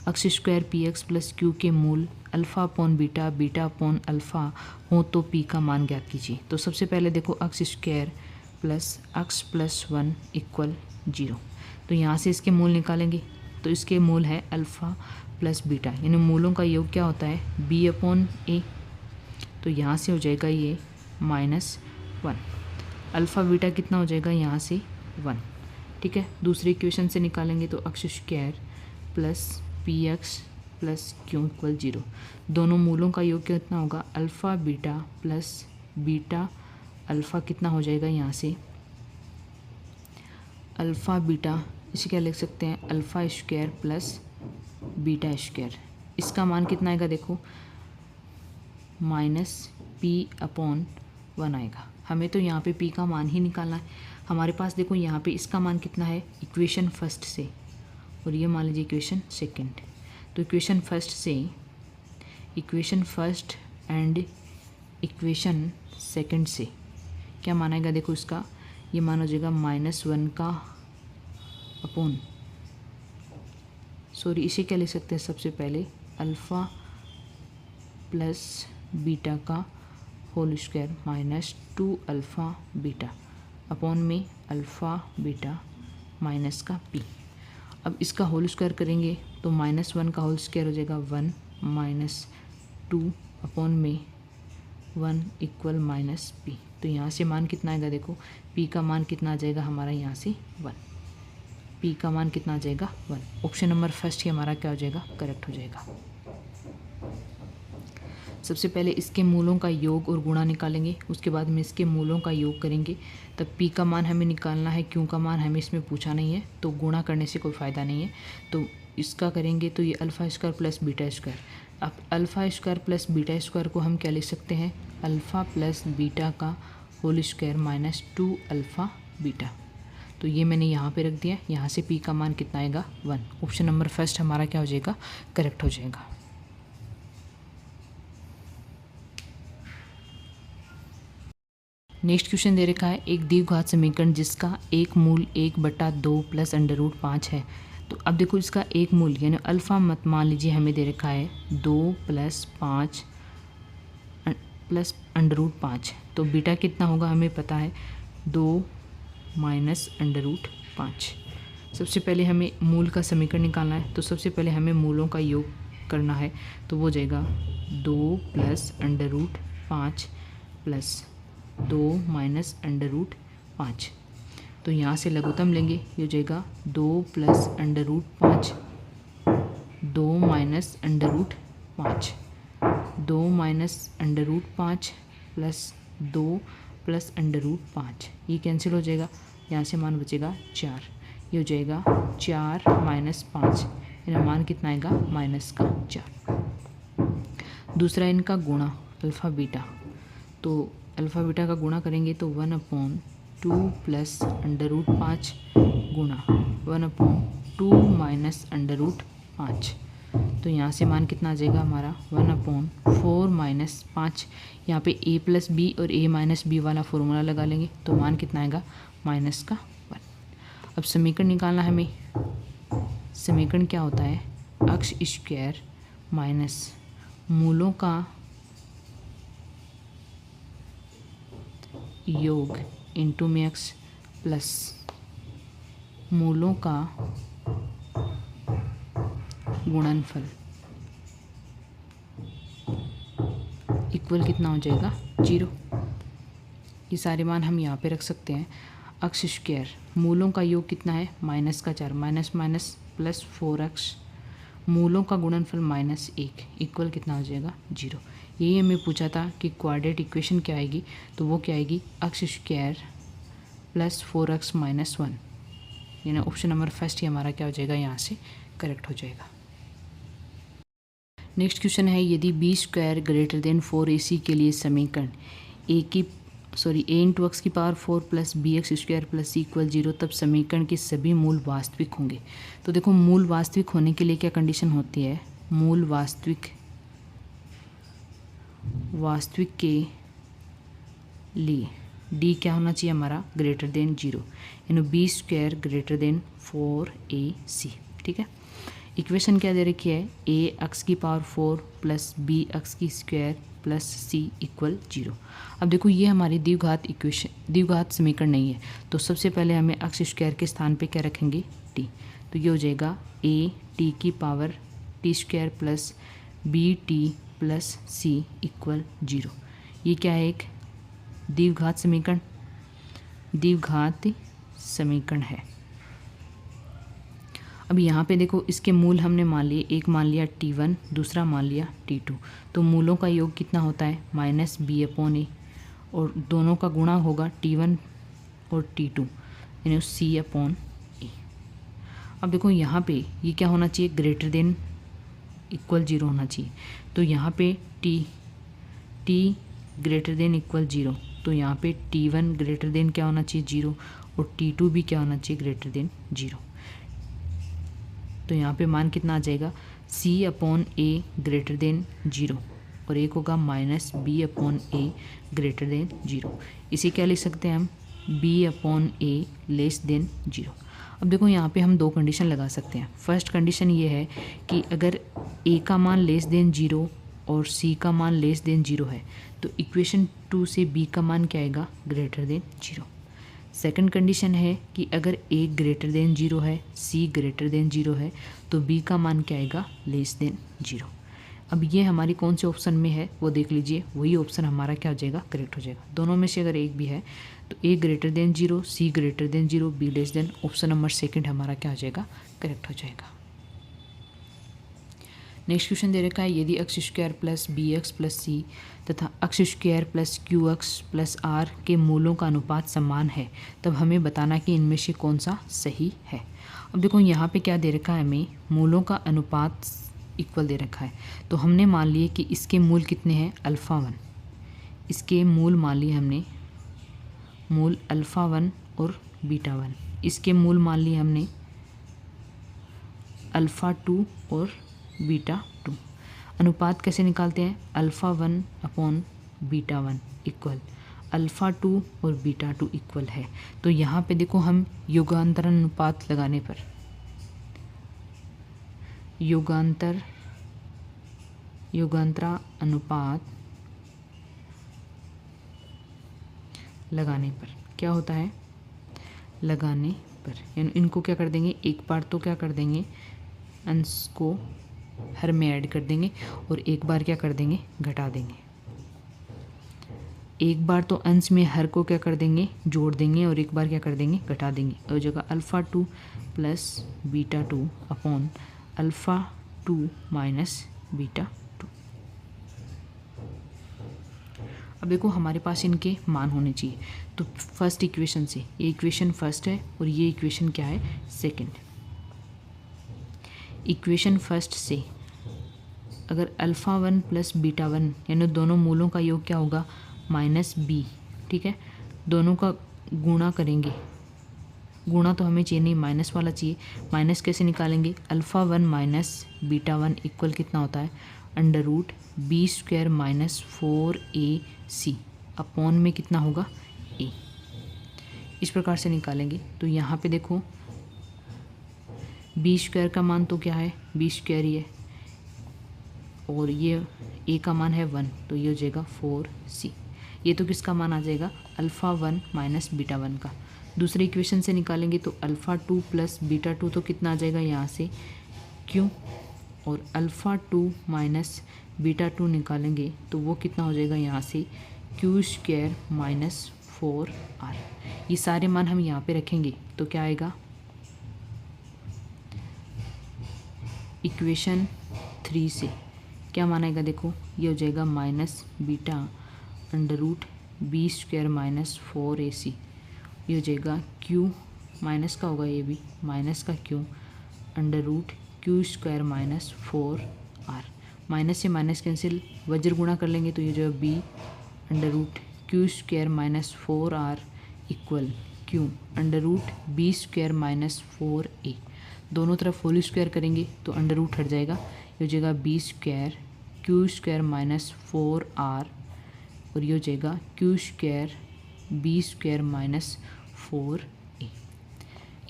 x square P x plus Q के मूल alpha upon beta beta upon alpha हो तो p का मान ज्ञात कीजिए। तो सबसे पहले देखो x square plus x plus 1 equal 0, तो यहाँ से इसके मूल निकालेंगे तो इसके मूल है अल्फ़ा प्लस बीटा, यानी मूलों का योग क्या होता है b अपॉन ए, तो यहाँ से हो जाएगा ये -1। अल्फ़ा बीटा कितना हो जाएगा यहाँ से 1, ठीक है। दूसरी इक्वेशन से निकालेंगे तो x square plus P x plus Q equal 0, दोनों मूलों का योग कितना होगा alpha beta plus beta alpha कितना हो जाएगा यहाँ से अल्फ़ा बीटा, इसे क्या लिख सकते हैं alpha square plus beta square. इसका मान कितना आएगा देखो -p/1 आएगा। हमें तो यहाँ पे p का मान ही निकालना है। हमारे पास देखो यहाँ पे इसका मान कितना है इक्वेशन फर्स्ट से, और ये मान लीजिए इक्वेशन सेकंड। तो equation first and equation second से क्या मान आएगा देखो इसका, ये मान हो जाएगा -1 का अपॉन, सॉरी इसे क्या लिख सकते हैं सबसे पहले अल्फ़ा प्लस बीटा का whole square -2 alpha beta upon में अल्फ़ा बीटा माइनस का p। अब इसका होल स्क्वायर करेंगे तो -1 का होल स्क्वायर हो जाएगा 1 -2 अपॉन में 1 इक्वल -p। तो यहाँ से मान कितना आएगा देखो p का मान कितना आ जाएगा हमारा यहाँ से 1, p का मान कितना आ जाएगा 1। ऑप्शन नंबर फर्स्ट ही हमारा क्या हो जाएगा करेक्ट हो जाएगा। सबसे पहले इसके मूलों का योग और गुणा निकालेंगे, उसके बाद में इसके मूलों का योग करेंगे, तब p का मान हमें निकालना है, q का मान हमें इसमें पूछा नहीं है, तो गुणा करने से कोई फ़ायदा नहीं है। तो इसका करेंगे तो ये alpha square plus beta square. अब alpha square plus beta square को हम क्या लिख सकते हैं अल्फ़ा प्लस बीटा का होल स्क्वायर -2 अल्फ़ा बीटा। तो ये मैंने यहाँ पे रख दिया, यहाँ से p का मान कितना आएगा 1। ऑप्शन नंबर फर्स्ट हमारा क्या हो जाएगा करेक्ट हो जाएगा। नेक्स्ट क्वेश्चन दे रखा है, एक द्विघात समीकरण जिसका एक मूल 1/2 प्लस √5 है। तो अब देखो इसका एक मूल यानी अल्फ़ा मत मान लीजिए हमें दे रखा है 2 + 5 प्लस √5, तो बीटा कितना होगा हमें पता है 2 - √5। सबसे पहले हमें मूल का समीकरण निकालना है, तो सबसे पहले हमें मूलों का योग करना है, तो वो हो जाएगा 2 + √5 प्लस 2 - √5। तो यहाँ से लघुत्तम लेंगे, ये हो जाएगा 2 + √5 2 - √5 2 - √5 प्लस 2 + √5, ये कैंसिल हो जाएगा, यहाँ से मान बचेगा 4। ये हो जाएगा 4 - 5, यानी मान कितना आएगा -4। दूसरा इनका गुणा अल्फ़ा बीटा, तो अल्फ़ा बीटा का गुणा करेंगे तो 1/2 प्लस √5 गुणा 1/2 - √5। तो यहाँ से मान कितना आ जाएगा हमारा 1/4 - 5। यहाँ पे a + b और a - b वाला फॉर्मूला लगा लेंगे, तो मान कितना आएगा -1। अब समीकरण निकालना है हमें। समीकरण क्या होता है x स्क्वायर माइनस मूलों का योग इंटू में एक्स प्लस मूलों का गुणनफल इक्वल कितना हो जाएगा 0। ये सारे मान हम यहाँ पे रख सकते हैं। अक्स स्क्वायर मूलों का योग कितना है माइनस का 4 माइनस माइनस प्लस 4x मूलों का गुणनफल -1 इक्वल कितना हो जाएगा 0। यही हमें पूछा था कि क्वाड्रेटिक इक्वेशन क्या आएगी, तो वो क्या आएगी अक्स स्क्वायर प्लस 4x माइनस 1, यानी ऑप्शन नंबर फर्स्ट ही हमारा क्या हो जाएगा यहाँ से करेक्ट हो जाएगा। नेक्स्ट क्वेश्चन है यदि B square greater than 4ac के लिए समीकरण a इंटू एक्स की power 4 plus B X square plus C equal 0 तब समीकरण के सभी मूल वास्तविक होंगे। तो देखो मूल वास्तविक होने के लिए क्या कंडीशन होती है, मूल वास्तविक के लिए डी क्या होना चाहिए हमारा ग्रेटर देन 0, यानी B square greater than 4ac। ठीक है, इक्वेशन क्या दे रखी है a एक्स की पावर 4 प्लस बी एक्स की स्क्वायर प्लस सी इक्वल 0। अब देखो ये हमारी द्विघात समीकरण नहीं है, तो सबसे पहले हमें एक्स स्क्वायर के स्थान पे क्या रखेंगे t, तो ये हो जाएगा a t की power t square plus B T plus C equal 0। ये क्या है एक द्विघात समीकरण है। अब यहाँ पे देखो इसके मूल हमने मान लिए, एक मान लिया t1 दूसरा मान लिया t2, तो मूलों का योग कितना होता है -b/a और दोनों का गुणा होगा t1 और t2 यानी c/a। अब देखो यहाँ पे ये क्या होना चाहिए ग्रेटर देन इक्वल 0 होना चाहिए, तो यहाँ पे t ग्रेटर देन इक्वल 0, तो यहाँ पे t1 ग्रेटर देन क्या होना चाहिए 0 और t2 भी क्या होना चाहिए ग्रेटर देन 0। तो यहाँ पे मान कितना आ जाएगा c/a ग्रेटर देन 0 और एक होगा -b/a ग्रेटर देन 0। इसे क्या लिख सकते हैं हम b/a लेस देन 0। अब देखो यहाँ पे हम दो कंडीशन लगा सकते हैं। फर्स्ट कंडीशन ये है कि अगर a का मान लेस देन 0 और c का मान लेस देन 0 है तो इक्वेशन 2 से b का मान क्या आएगा ग्रेटर देन 0। सेकंड कंडीशन है कि अगर a ग्रेटर देन 0 है c ग्रेटर देन 0 है तो b का मान क्या आएगा लेस देन 0। अब ये हमारी कौन से ऑप्शन में है वो देख लीजिए, वही ऑप्शन हमारा क्या हो जाएगा करेक्ट हो जाएगा। दोनों में से अगर एक भी है तो a greater than 0 c greater than 0 b less than, option number second हमारा क्या हो जाएगा करेक्ट हो जाएगा। नेक्स्ट क्वेश्चन दे रखा है यदि x square plus B x plus c तथा x square plus q x plus r के मूलों का अनुपात समान है तब हमें बताना कि इनमें से कौन सा सही है। अब देखो यहाँ पे क्या दे रखा है, हमें मूलों का अनुपात इक्वल दे रखा है, तो हमने मान लिए कि इसके मूल कितने हैं अल्फ़ा 1, इसके मूल मान लिए हमने मूल अल्फ़ा 1 और बीटा 1, इसके मूल मान लिए हमने अल्फ़ा 2 और बीटा 2। अनुपात कैसे निकालते हैं अल्फ़ा 1/बीटा 1 इक्वल अल्फ़ा 2 और बीटा 2 इक्वल है। तो यहाँ पे देखो हम युगांतर अनुपात लगाने पर युगांतरा अनुपात लगाने पर क्या होता है, लगाने पर यानी इनको क्या कर देंगे एक बार तो क्या कर देंगे अंश को हर में ऐड कर देंगे और एक बार क्या कर देंगे घटा देंगे। एक बार तो अंश में हर को क्या कर देंगे जोड़ देंगे और एक बार क्या कर देंगे घटा देंगे, और जगह alpha 2 plus beta 2 upon alpha 2 minus beta 2। अब देखो हमारे पास इनके मान होने चाहिए, तो फर्स्ट इक्वेशन से ये इक्वेशन फर्स्ट है और ये इक्वेशन क्या है सेकंड। इक्वेशन फर्स्ट से अगर अल्फ़ा 1 प्लस बीटा 1 यानी दोनों मूलों का योग क्या होगा -b, ठीक है, दोनों का गुणा करेंगे, गुणा तो हमें चाहिए नहीं माइनस वाला चाहिए, माइनस कैसे निकालेंगे अल्फ़ा 1 माइनस बीटा 1 इक्वल कितना होता है √b² माइनस 4ac अपॉन में कितना होगा a, इस प्रकार से निकालेंगे। तो यहाँ पे देखो b² का मान तो क्या है b² ही है, और ये ए का मान है 1, तो ये हो जाएगा 4c। ये तो किसका मान आ जाएगा, अल्फ़ा 1 माइनस बीटा 1 का। दूसरे इक्वेशन से निकालेंगे तो अल्फ़ा 2 प्लस बीटा 2 तो कितना आ जाएगा यहाँ से q, और अल्फ़ा 2 माइनस बीटा 2 निकालेंगे तो वो कितना हो जाएगा यहाँ से q स्क्वायर माइनस 4r। ये सारे मान हम यहाँ पे रखेंगे तो क्या आएगा, इक्वेशन 3 से क्या मान आएगा, देखो ये हो जाएगा minus beta under root b square minus 4ac। ये हो जाएगा q माइनस का होगा, ये भी माइनस का q under root q square minus 4r। Minus से माइनस कैंसिल, वज्र गुणा कर लेंगे तो ये जो है b under root q square minus 4r equal q under root b square minus 4a। दोनों तरफ होल स्क्वायर करेंगे तो अंडर रूट हट जाएगा, ये हो जाएगा b square q square minus 4r, और ये हो जाएगा q square b square minus 4a।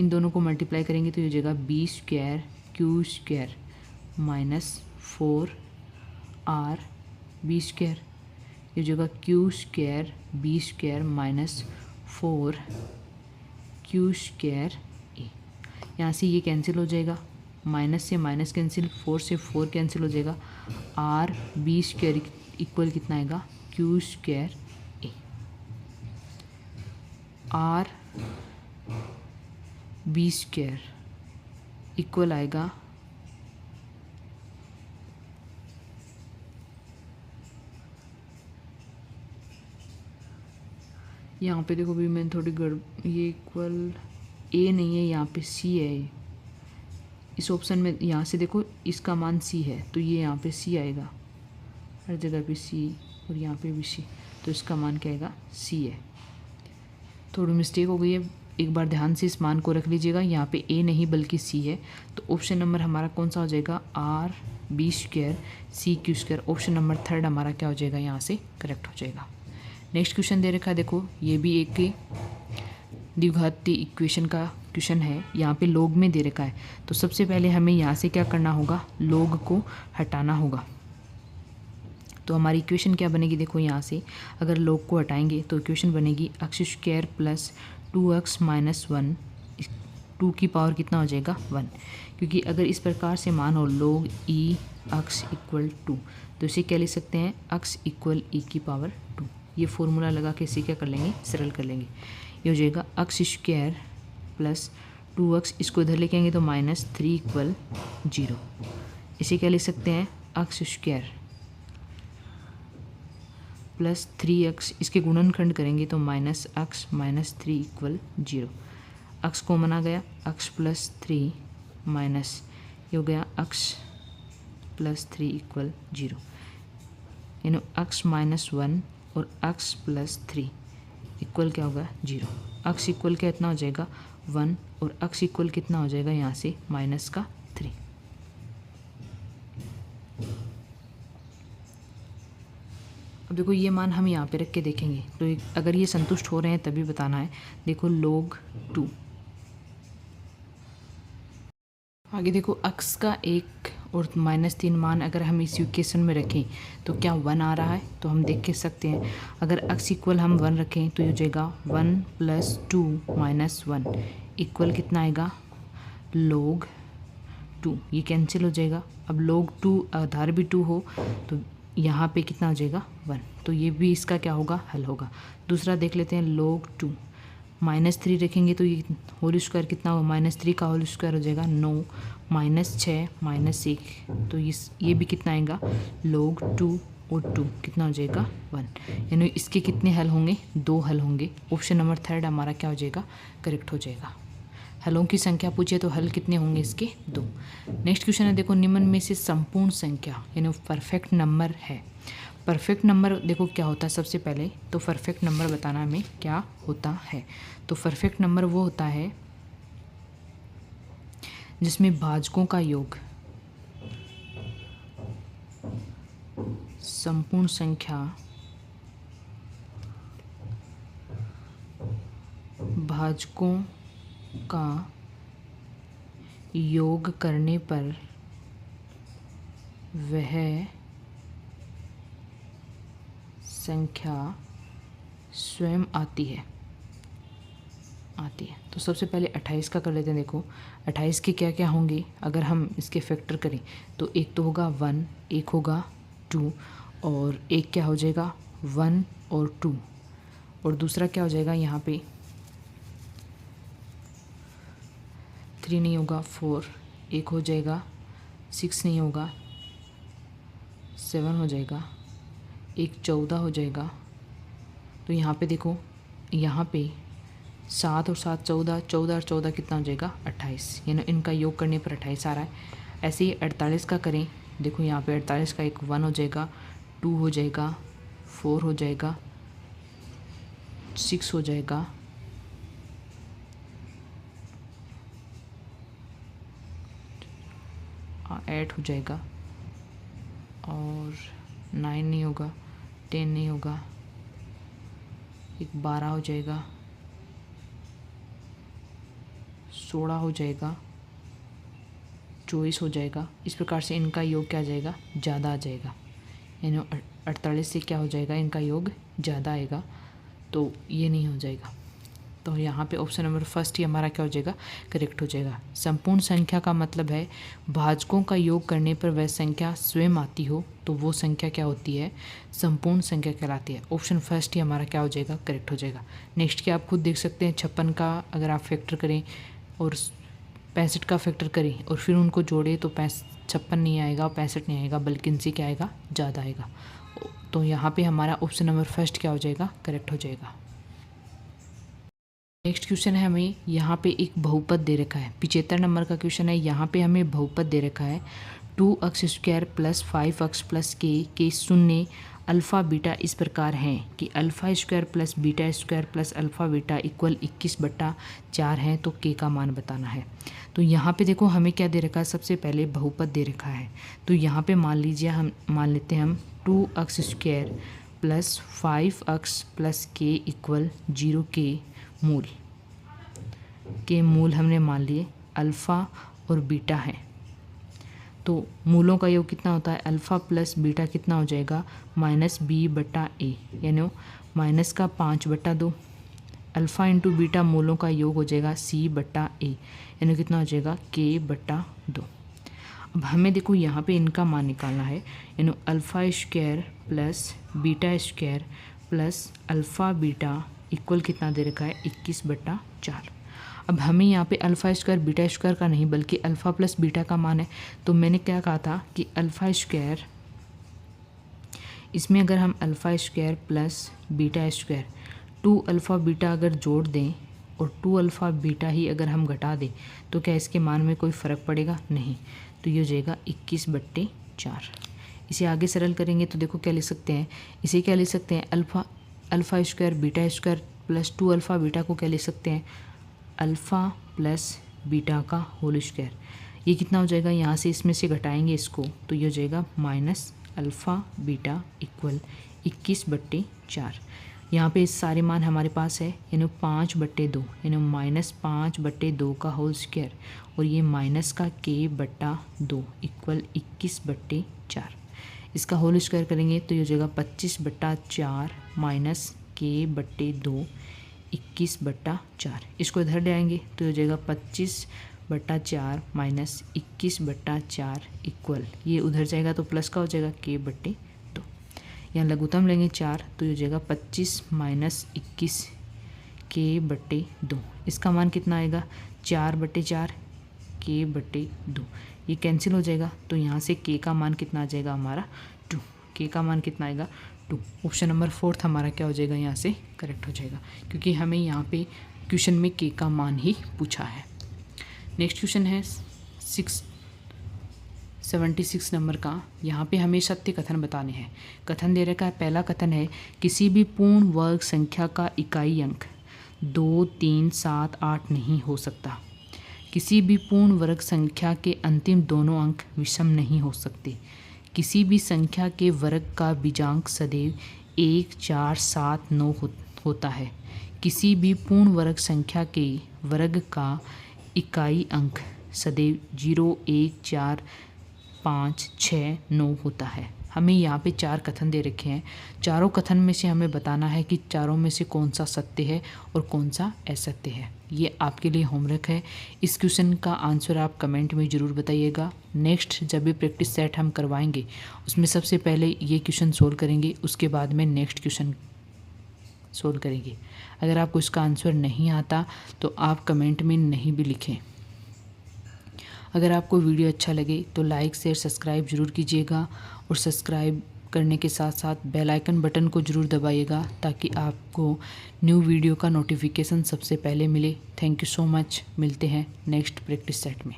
इन दोनों को मल्टीप्लाई करेंगे तो ये हो जाएगा b square q square minus 4r b square, ये हो जाएगा q square b square minus 4 q square a। यहाँ से ये कैंसिल हो जाएगा, माइनस से माइनस कैंसिल, 4 से 4 कैंसिल हो जाएगा, r b स्क्वायर इक्वल कितना आएगा q square a। r b square equal आएगा यहाँ पे देखो भी मैंने थोड़ी ये इक्वल a नहीं है, यहाँ पे c है। इस ऑप्शन में यहाँ से देखो इसका मान c है तो ये यहाँ पे c आएगा, हर जगह पे c और यहाँ पे भी c, तो इसका मान क्या आएगा c है। थोड़ी मिस्टेक हो गई है, एक बार ध्यान से इस मान को रख लीजिएगा, यहाँ पे a नहीं बल्कि c है। तो ऑप्शन नंबर हमारा कौन सा हो जाएगा, r b square c q square. Option number 3 हमारा क्या हो जाएगा, यहाँ से करेक्ट हो जाएगा। नेक्स्ट क्वेश्चन दे रखा है, देखो ये भी एक द्विघाती इक्वेशन का क्वेश्चन है, यहाँ पे लॉग में दे रखा है। तो सबसे पहले हमें यहाँ से क्या करना होगा, लॉग को हटाना होगा। तो हमारी इक्वेशन क्या बनेगी, देखो यहाँ से अगर लॉग को हटाएंगे तो इक्वेशन बनेगी x square plus 2x minus 1, 2 की पावर कितना हो जाएगा 1, क्योंकि अगर इस प्रकार से मान हो लॉग e x इक्वल 2 तो इसे क्या लिख सकते हैं, x इक्वल e की पावर 2। ये फॉर्मूला लगा के इसे क्या कर लेंगे, सरल कर लेंगे। ये हो जाएगा x स्क्वायर प्लस 2x, इसको इधर लेके आएंगे तो माइनस 3 इक्वल 0। इसे क्या लिख सकते हैं, x स्क्वायर प्लस 3x, इसके गुणनखंड करेंगे तो minus x minus 3 equal 0। x common आ गया, x प्लस 3 माइनस ये हो गया x प्लस 3 इक्वल 0, यानी x माइनस 1 और x प्लस 3 इक्वल क्या होगा 0। x इक्वल क्या इतना हो जाएगा 1 और x इक्वल कितना हो जाएगा यहाँ से माइनस का 3। अब देखो ये मान हम यहाँ पे रख के देखेंगे तो अगर ये संतुष्ट हो रहे हैं तभी बताना है। देखो log 2, आगे देखो x का 1 और माइनस 3 मान अगर हम इस इक्वेशन में रखें तो क्या 1 आ रहा है, तो हम देख के सकते हैं। अगर x इक्वल हम 1 रखें तो ये हो जाएगा 1 प्लस 2 माइनस 1 इक्वल कितना आएगा log 2। ये कैंसिल हो जाएगा। अब log 2 आधार भी 2 हो तो यहाँ पे कितना हो जाएगा 1, तो ये भी इसका क्या होगा, हल होगा। दूसरा देख लेते हैं log 2, माइनस 3 रखेंगे तो ये होल स्क्वायर कितना हो, माइनस 3 का होल स्क्वायर हो जाएगा 9, माइनस 6 माइनस 1, तो ये भी कितना आएगा log 2 और 2 कितना हो जाएगा 1, यानी इसके कितने हल होंगे, 2 हल होंगे। ऑप्शन नंबर 3 हमारा क्या हो जाएगा, करेक्ट हो जाएगा। हलों की संख्या पूछे तो हल कितने होंगे इसके, 2। नेक्स्ट क्वेश्चन है, देखो निम्न में से संपूर्ण संख्या यानी परफेक्ट नंबर है। परफेक्ट नंबर देखो क्या होता है, सबसे पहले तो परफेक्ट नंबर बताना हमें क्या होता है। तो परफेक्ट नंबर वो होता है जिसमें भाजकों का योग संपूर्ण संख्या भाजकों का योग करने पर वह संख्या स्वयं आती है। तो सबसे पहले 28 का कर लेते हैं। देखो 28 के क्या क्या होंगे, अगर हम इसके फैक्टर करें तो एक तो होगा 1, एक होगा 2, और एक क्या हो जाएगा 1 और 2, और दूसरा क्या हो जाएगा यहाँ पे 3 नहीं होगा 4, एक हो जाएगा 6 नहीं होगा 7 हो जाएगा, एक 14 हो जाएगा। तो यहाँ पे देखो, यहाँ पे 7 और 7 14, 14 और 14 कितना हो जाएगा 28, यानी इनका योग करने पर 28 आ रहा है। ऐसे ही 48 का करें, देखो यहाँ पे 48 का एक 1 हो जाएगा, 2 हो जाएगा, 4 हो जाएगा, 6 हो जाएगा, 8 हो जाएगा, और 9 नहीं होगा, 10 नहीं होगा, एक 12 हो जाएगा, 16 हो जाएगा, 24 हो जाएगा। इस प्रकार से इनका योग क्या आ जाएगा, ज़्यादा आ जाएगा, यानी 48 से क्या हो जाएगा, इनका योग ज़्यादा आएगा, तो ये नहीं हो जाएगा। तो यहाँ पे ऑप्शन नंबर फर्स्ट ही हमारा क्या हो जाएगा, करेक्ट हो जाएगा। संपूर्ण संख्या का मतलब है भाजकों का योग करने पर वह संख्या स्वयं आती हो, तो वो संख्या क्या होती है, संपूर्ण संख्या कहलाती है। ऑप्शन फर्स्ट ही हमारा क्या हो जाएगा, करेक्ट हो जाएगा। नेक्स्ट क्या आप खुद देख सकते हैं, 56 का अगर आप फैक्टर करें और 65 का फैक्टर करें और फिर उनको जोड़े तो 56 नहीं आएगा, 65 नहीं आएगा, बल्कि इनसे क्या आएगा, ज़्यादा आएगा। तो यहाँ पे हमारा ऑप्शन नंबर फर्स्ट क्या हो जाएगा, करेक्ट हो जाएगा। नेक्स्ट क्वेश्चन है, हमें यहाँ पे एक बहुपद दे रखा है, 75 नंबर का क्वेश्चन है। यहाँ पे हमें बहुपद दे रखा है 2x² प्लस 5x प्लस के शून्य अल्फ़ा बीटा इस प्रकार हैं कि alpha square plus beta square plus alpha beta equal 21/4 हैं, तो के का मान बताना है। तो यहाँ पे देखो हमें क्या दे रखा है, सबसे पहले बहुपद दे रखा है। तो यहाँ पे मान लीजिए, हम मान लेते हैं हम 2x² प्लस 5x प्लस के इक्वल 0 के मूल हमने मान लिए अल्फ़ा और बीटा है। तो मूलों का योग कितना होता है, अल्फ़ा प्लस बीटा कितना हो जाएगा, -b/a, यानी माइनस का 5/2। अल्फ़ा इंटू बीटा मूलों का योग हो जाएगा c/a, यानी कितना हो जाएगा k/2। अब हमें देखो यहाँ पे इनका मान निकालना है, यानी alpha square plus beta square plus alpha beta equal कितना दे रखा है, 21/4। अब हमें यहाँ पे अल्फ़ा स्क्वायर बीटा स्क्वायर का नहीं बल्कि अल्फ़ा प्लस बीटा का मान है। तो मैंने क्या कहा था कि अल्फ़ा स्क्वायर, इसमें अगर हम alpha square plus beta square 2 alpha beta अगर जोड़ दें और 2 अल्फ़ा बीटा ही अगर हम घटा दें तो क्या इसके मान में कोई फ़र्क पड़ेगा, नहीं। तो ये हो जाएगा 21/4। इसे आगे सरल करेंगे तो देखो क्या लिख सकते हैं, इसे क्या लिख सकते हैं, alpha square beta square plus 2 alpha beta को क्या लिख सकते हैं, अल्फ़ा प्लस बीटा का होल स्क्वायर। ये कितना हो जाएगा, यहाँ से इसमें से घटाएंगे इसको तो ये हो जाएगा माइनस अल्फ़ा बीटा इक्वल 21/4। यहाँ पे सारे मान हमारे पास है, यानी 5/2, यानी -5/2 का होल स्क्वायर, और ये माइनस का k/2 इक्वल 21/4। इसका होल स्क्वायर करेंगे तो ये हो जाएगा 25/4 माइनस k/2 21/4। इसको इधर ले आएंगे तो हो जाएगा 25/4 माइनस 21/4 इक्वल, ये उधर जाएगा तो प्लस का हो जाएगा k/2। यहाँ लघुत्तम लेंगे 4 तो ये हो जाएगा 25 माइनस 21 k/2। इसका मान कितना आएगा, 4/4 k/2। ये कैंसिल हो जाएगा तो यहाँ से k का मान कितना आ जाएगा हमारा 2। k का मान कितना आएगा 2। ऑप्शन नंबर 4 हमारा क्या हो जाएगा, यहाँ से करेक्ट हो जाएगा, क्योंकि हमें यहाँ पे क्वेश्चन में k का मान ही पूछा है। नेक्स्ट क्वेश्चन है 76 नंबर का। यहाँ पे हमें सत्य कथन बताने हैं। कथन दे रखा है, पहला कथन है किसी भी पूर्ण वर्ग संख्या का इकाई अंक 2, 3, 7, 8 नहीं हो सकता। किसी भी पूर्ण वर्ग संख्या के अंतिम दोनों अंक विषम नहीं हो सकते। किसी भी संख्या के वर्ग का बीजांक सदैव 1, 4, 7, 9 होता है। किसी भी पूर्ण वर्ग संख्या के वर्ग का इकाई अंक सदैव 0, 1, 4, 5, 6, 9 होता है। हमें यहाँ पे 4 कथन दे रखे हैं। चारों कथन में से हमें बताना है कि चारों में से कौन सा सत्य है और कौन सा असत्य है। ये आपके लिए होमवर्क है। इस क्वेश्चन का आंसर आप कमेंट में ज़रूर बताइएगा। नेक्स्ट जब भी प्रैक्टिस सेट हम करवाएंगे उसमें सबसे पहले ये क्वेश्चन सोल्व करेंगे, उसके बाद में नेक्स्ट क्वेश्चन सोल्व करेंगे। अगर आपको इसका आंसर नहीं आता तो आप कमेंट में नहीं भी लिखें। अगर आपको वीडियो अच्छा लगे तो लाइक शेयर सब्सक्राइब ज़रूर कीजिएगा और सब्सक्राइब करने के साथ साथ बेल आइकन बटन को ज़रूर दबाइएगा ताकि आपको न्यू वीडियो का नोटिफिकेशन सबसे पहले मिले। Thank you so much. मिलते हैं नेक्स्ट प्रैक्टिस सेट में।